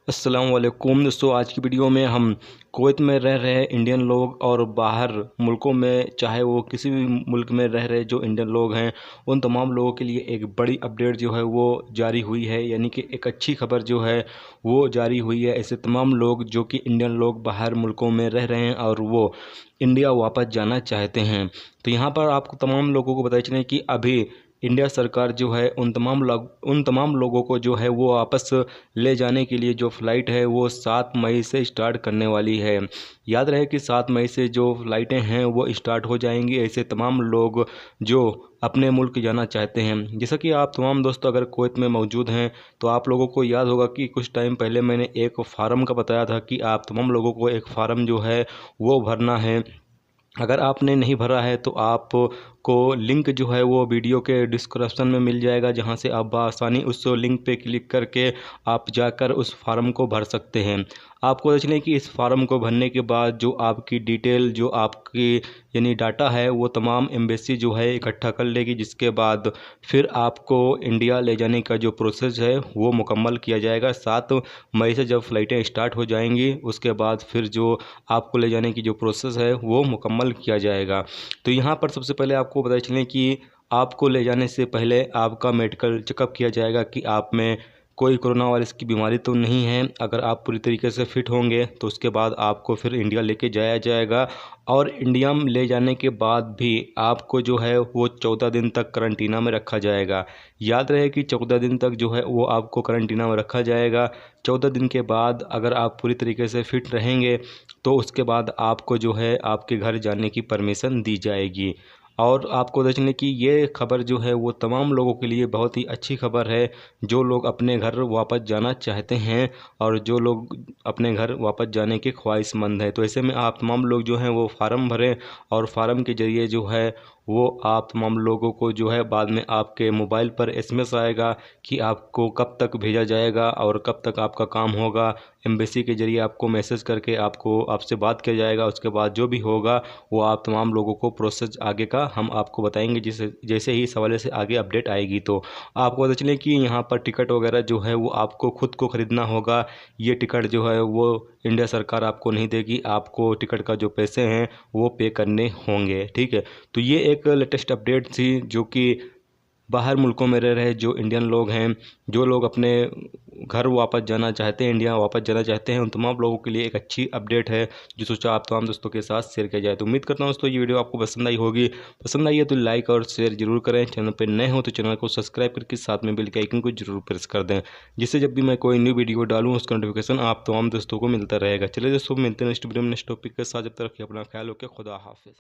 अस्सलाम वालेकुम दोस्तों, आज की वीडियो में हम कुवैत में रह रहे इंडियन लोग और बाहर मुल्कों में चाहे वो किसी भी मुल्क में रह रहे जो इंडियन लोग हैं उन तमाम लोगों के लिए एक बड़ी अपडेट जो है वो जारी हुई है। यानी कि एक अच्छी खबर जो है वो जारी हुई है। ऐसे तमाम लोग जो कि इंडियन लोग बाहर मुल्कों में रह रहे हैं और वो इंडिया वापस जाना चाहते हैं, तो यहाँ पर आपको तमाम लोगों को बताया चलें कि अभी इंडिया सरकार जो है उन तमाम लोगों को जो है वो वापस ले जाने के लिए जो फ़्लाइट है वो 7 मई से स्टार्ट करने वाली है। याद रहे कि 7 मई से जो फ़्लाइटें हैं वो स्टार्ट हो जाएंगी। ऐसे तमाम लोग जो अपने मुल्क जाना चाहते हैं, जैसा कि आप तमाम दोस्तों अगर कुवैत में मौजूद हैं तो आप लोगों को याद होगा कि कुछ टाइम पहले मैंने एक फ़ार्म का बताया था कि आप तमाम लोगों को एक फ़ार्म जो है वो भरना है। अगर आपने नहीं भरा है तो आपको लिंक जो है वो वीडियो के डिस्क्रिप्शन में मिल जाएगा, जहां से आप बआसानी उस लिंक पे क्लिक करके आप जाकर उस फार्म को भर सकते हैं। आपको सोचना है कि इस फार्म को भरने के बाद जो आपकी डिटेल जो आपकी यानी डाटा है वो तमाम एम्बेसी जो है इकट्ठा कर लेगी, जिसके बाद फिर आपको इंडिया ले जाने का जो प्रोसेस है वो मुकम्मल किया जाएगा। 7 मई से जब फ़्लाइटें स्टार्ट हो जाएंगी उसके बाद फिर जो आपको ले जाने की जो प्रोसेस है वो मुकम्मल किया जाएगा। तो यहाँ पर सबसे पहले आपको पता चलें कि आपको ले जाने से पहले आपका मेडिकल चेकअप किया जाएगा कि आप में कोई कोरोना वायरस की बीमारी तो नहीं है। अगर आप पूरी तरीके से फिट होंगे तो उसके बाद आपको फिर इंडिया लेके जाया जाएगा, और इंडिया में ले जाने के बाद भी आपको जो है वो 14 दिन तक करंटीना में रखा जाएगा। याद रहे कि 14 दिन तक जो है वो आपको करंटीना में रखा जाएगा। 14 दिन के बाद अगर आप पूरी तरीके से फिट रहेंगे तो उसके बाद आपको जो है आपके घर जाने की परमिशन दी जाएगी। और आपको बता चलें कि ये खबर जो है वो तमाम लोगों के लिए बहुत ही अच्छी खबर है, जो लोग अपने घर वापस जाना चाहते हैं और जो लोग अपने घर वापस जाने के ख्वाहिशमंद हैं। तो ऐसे में आप तमाम लोग जो हैं वो फार्म भरें, और फार्म के ज़रिए जो है वो आप तमाम लोगों को जो है बाद में आपके मोबाइल पर एसएमएस आएगा कि आपको कब तक भेजा जाएगा और कब तक आपका काम होगा। एम्बेसी के ज़रिए आपको मैसेज करके आपसे बात किया जाएगा। उसके बाद जो भी होगा वो आप तमाम लोगों को प्रोसेस आगे का हम आपको बताएंगे, जैसे ही इस हवाले से आगे अपडेट आएगी। तो आपको पता चले कि यहाँ पर टिकट वगैरह जो है वो आपको खुद को ख़रीदना होगा। ये टिकट जो है वो इंडिया सरकार आपको नहीं देगी, आपको टिकट का जो पैसे हैं वो पे करने होंगे। ठीक है, तो ये एक लेटेस्ट अपडेट थी जो कि बाहर मुल्कों में रह रहे जो इंडियन लोग हैं, जो लोग अपने घर वापस जाना चाहते हैं, इंडिया वापस जाना चाहते हैं, उन तमाम लोगों के लिए एक अच्छी अपडेट है जो सोचा आप तमाम दोस्तों के साथ शेयर किया जाए। तो उम्मीद करता हूँ दोस्तों ये वीडियो आपको पसंद आई होगी। पसंद आई है तो लाइक और शेयर जरूर करें। चैनल पर नए हो तो चैनल को सब्सक्राइब करके साथ में बेल के आइकन को जरूर प्रेस कर दें, जिससे जब भी मैं कोई न्यू वीडियो डालूँ उसका नोटिफिकेशन आप तमाम दोस्तों को मिलता रहेगा। चलिए दोस्तों, मिलते हैं नेक्स्ट वीडियो में नेक्स्ट टॉपिक के साथ। जब तक अपना ख्याल रखें, खुदा हाफिज़।